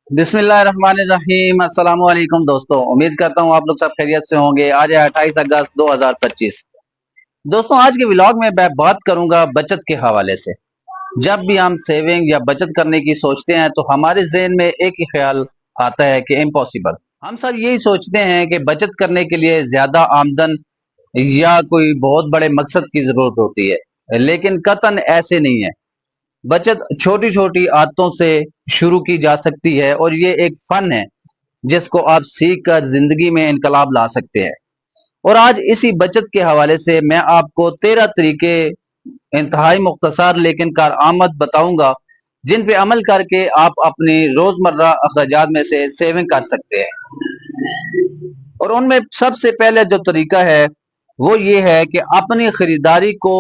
बिस्मिल्लाहिर्रहमानिर्रहीम। अस्सलाम वालेकुम दोस्तों, उम्मीद करता हूँ आप लोग सब खैरियत से होंगे। आज है 28 अगस्त 2025। दोस्तों, आज के व्लॉग में मैं बात करूंगा बचत के हवाले से। जब भी हम सेविंग या बचत करने की सोचते हैं तो हमारे ज़हन में एक ही ख्याल आता है कि इम्पॉसिबल। हम सब यही सोचते हैं कि बचत करने के लिए ज़्यादा आमदन या कोई बहुत बड़े मकसद की ज़रूरत होती है, लेकिन कतन ऐसे नहीं है। बचत छोटी छोटी आदतों से शुरू की जा सकती है और ये एक फन है जिसको आप सीख कर जिंदगी में इनकलाब ला सकते हैं। और आज इसी बचत के हवाले से मैं आपको 13 तरीके इंतहाई मुख्तसर लेकिन कारआमद बताऊंगा जिन पे अमल करके आप अपनी रोजमर्रा अखराजात में से सेविंग कर सकते हैं। और उनमें सबसे पहले जो तरीका है वो ये है कि अपनी खरीदारी को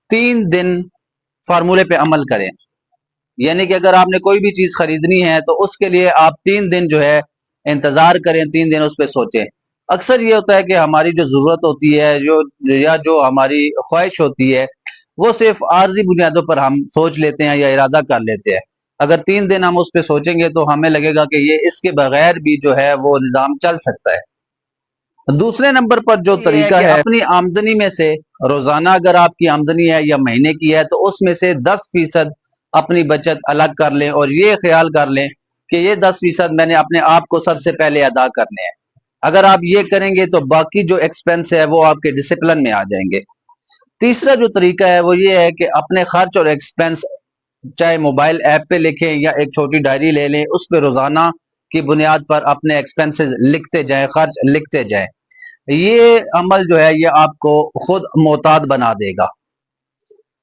3 दिन फार्मूले पे अमल करें। यानी कि अगर आपने कोई भी चीज खरीदनी है तो उसके लिए आप 3 दिन जो है इंतजार करें, 3 दिन उस पर सोचें। अक्सर ये होता है कि हमारी जो जरूरत होती है जो हमारी ख्वाहिश होती है वो सिर्फ आर्जी बुनियादों पर हम सोच लेते हैं या इरादा कर लेते हैं। अगर 3 दिन हम उस पर सोचेंगे तो हमें लगेगा कि ये इसके बगैर भी जो है वो निज़ाम चल सकता है। दूसरे नंबर पर जो तरीका है अपनी आमदनी में से रोजाना, अगर आपकी आमदनी है या महीने की है, तो उसमें से 10% अपनी बचत अलग कर लें और ये ख्याल कर लें कि ये 10% मैंने अपने आप को सबसे पहले अदा करने हैं। अगर आप ये करेंगे तो बाकी जो एक्सपेंस है वो आपके डिसिप्लिन में आ जाएंगे। तीसरा जो तरीका है वो ये है कि अपने खर्च और एक्सपेंस चाहे मोबाइल ऐप पे लिखें या एक छोटी डायरी ले लें, उस पर रोजाना की बुनियाद पर अपने एक्सपेंसेस लिखते जाएं, खर्च लिखते जाएं। ये अमल जो है ये आपको खुद मोहतात बना देगा।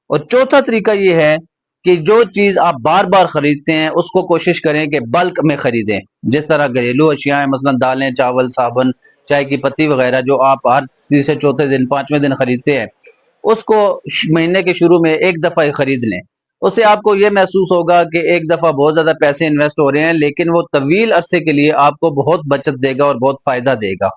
और चौथा तरीका ये है कि जो चीज आप बार बार खरीदते हैं उसको कोशिश करें कि बल्क में खरीदें। जिस तरह घरेलू अशियाएं, मसलन दालें, चावल, साबुन, चाय की पत्ती वगैरह, जो आप हर तीसरे चौथे दिन, पांचवें दिन खरीदते हैं, उसको महीने के शुरू में एक दफा ही खरीद लें। उससे आपको ये महसूस होगा कि एक दफा बहुत ज्यादा पैसे इन्वेस्ट हो रहे हैं, लेकिन वो तवील अरसे के लिए आपको बहुत बचत देगा और बहुत फायदा देगा।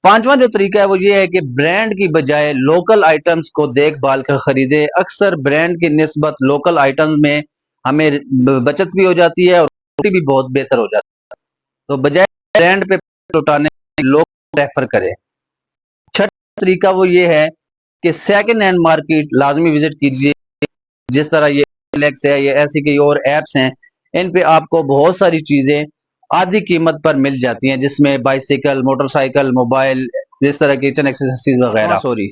पांचवा जो तरीका है वो ये है कि ब्रांड की बजाय लोकल आइटम्स को देखभाल कर खरीदे। अक्सर ब्रांड की निस्बत लोकल आइटम्स में हमें बचत भी हो जाती है और भी बहुत बेहतर हो जाती है। तो बजाय ब्रांड पे लुटाने लोग रेफर करें। छठा तरीका वो ये है कि सेकंड हैंड मार्केट लाजमी विजिट कीजिए। जिस तरह ये फ्लेक्स है, ये ऐसी कई और एप्स हैं, इन पे आपको बहुत सारी चीजें आधी कीमत पर मिल जाती हैं, जिसमें बाइसिकल, मोटरसाइकिल, मोबाइल, जिस तरह किचन एक्सेसरीज वगैरह। सॉरी।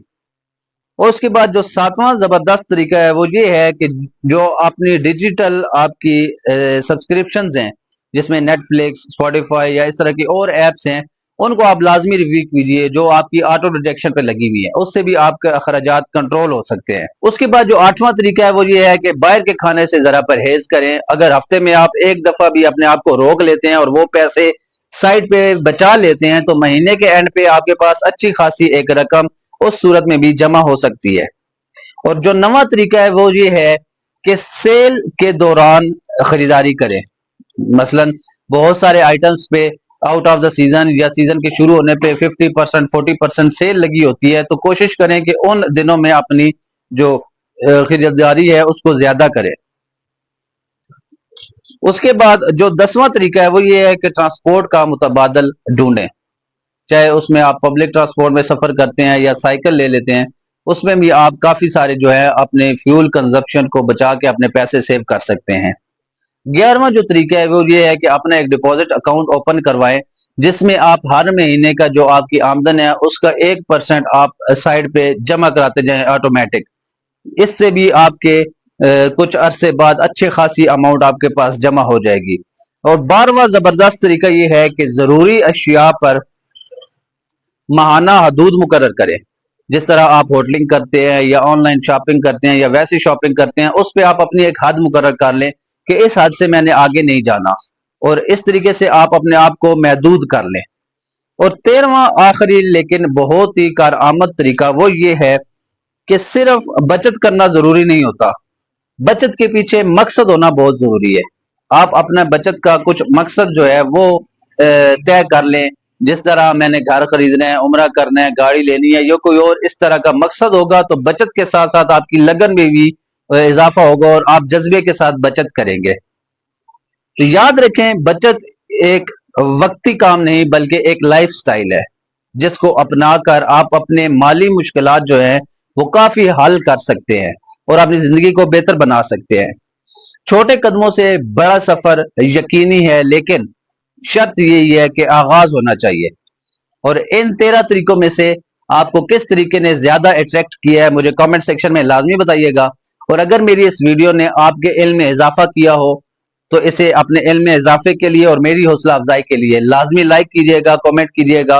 और उसके बाद जो सातवां जबरदस्त तरीका है वो ये है कि जो अपनी डिजिटल आपकी सब्सक्रिप्शंस हैं, जिसमें नेटफ्लिक्स, स्पॉटिफाई या इस तरह की और एप्स हैं, उनको आप लाजमी रिव्यू कीजिए जो आपकी ऑटो डिटेक्शन पे लगी हुई है। उससे भी आपके अखराजात कंट्रोल हो सकते हैं। उसके बाद जो आठवां तरीका है वो ये है कि बाहर के खाने से जरा परहेज करें। अगर हफ्ते में आप एक दफा भी अपने आप को रोक लेते हैं और वो पैसे साइड पे बचा लेते हैं तो महीने के एंड पे आपके पास अच्छी खासी एक रकम उस सूरत में भी जमा हो सकती है। और जो नवा तरीका है वो ये है कि सेल के दौरान खरीदारी करें। मसलन बहुत सारे आइटम्स पे आउट ऑफ द सीजन या सीजन के शुरू होने पे 50%, 40% सेल लगी होती है, तो कोशिश करें कि उन दिनों में अपनी जो खरीदारी है उसको ज्यादा करें। उसके बाद जो 10वां तरीका है वो ये है कि ट्रांसपोर्ट का मुतबादल ढूंढें। चाहे उसमें आप पब्लिक ट्रांसपोर्ट में सफर करते हैं या साइकिल ले लेते हैं, उसमें भी आप काफी सारे जो है अपने फ्यूल कंजप्शन को बचा के अपने पैसे सेव कर सकते हैं। 11वां जो तरीका है वो ये है कि अपना एक डिपॉजिट अकाउंट ओपन करवाएं, जिसमें आप हर महीने का जो आपकी आमदन है उसका 1% आप साइड पे जमा कराते जाएं ऑटोमेटिक। इससे भी आपके कुछ अरसे बाद अच्छे खासी अमाउंट आपके पास जमा हो जाएगी। और 12वां जबरदस्त तरीका ये है कि जरूरी अशिया पर माहाना हदूद मुकर्रर करें। जिस तरह आप होटलिंग करते हैं या ऑनलाइन शॉपिंग करते हैं या वैसी शॉपिंग करते हैं, उस पर आप अपनी एक हद मुकर्रर कर लें कि इस हद से मैंने आगे नहीं जाना, और इस तरीके से आप अपने आप को महदूद कर लें। और 13वां आखिरी लेकिन बहुत ही कारआमद तरीका वो ये है कि सिर्फ बचत करना जरूरी नहीं होता, बचत के पीछे मकसद होना बहुत जरूरी है। आप अपना बचत का कुछ मकसद जो है वो तय कर लें। जिस तरह मैंने घर खरीदना है, उम्रा करना है, गाड़ी लेनी है, या कोई और इस तरह का मकसद होगा तो बचत के साथ साथ आपकी लगन में भी इजाफा होगा और आप जज्बे के साथ बचत करेंगे। تو یاد رکھیں بچت ایک وقتی کام نہیں بلکہ ایک لائف سٹائل ہے جس کو اپنا کر آپ اپنے مالی مشکلات جو ہیں وہ کافی حل کر سکتے ہیں اور اپنی زندگی کو بہتر بنا سکتے ہیں۔ چھوٹے قدموں سے بڑا سفر یقینی ہے، لیکن شرط یہی ہے کہ آغاز ہونا چاہیے۔ اور ان 13 طریقوں میں سے آپ کو کس طریقے نے زیادہ اٹریکٹ کیا ہے مجھے کامنٹ سیکشن میں لازمی بتائیے گا۔ اور اگر میری اس ویڈیو نے آپ کے علم میں اضافہ کیا ہو تو اسے اپنے علم میں اضافے کے لیے اور میری حوصلہ افزائی کے لیے لازمی لائک کیجیے گا، کامنٹ کیجیے گا،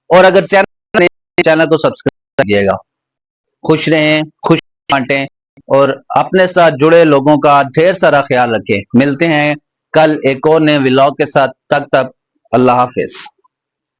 اور اگر چینل کو سبسکرائب کیجیے گا۔ خوش رہیں، خوش بانٹیں، اور اپنے ساتھ جڑے لوگوں کا ڈھیر سارا خیال رکھیں۔ ملتے ہیں کل ایک اور نئے ولاگ کے ساتھ، تب تک اللہ حافظ۔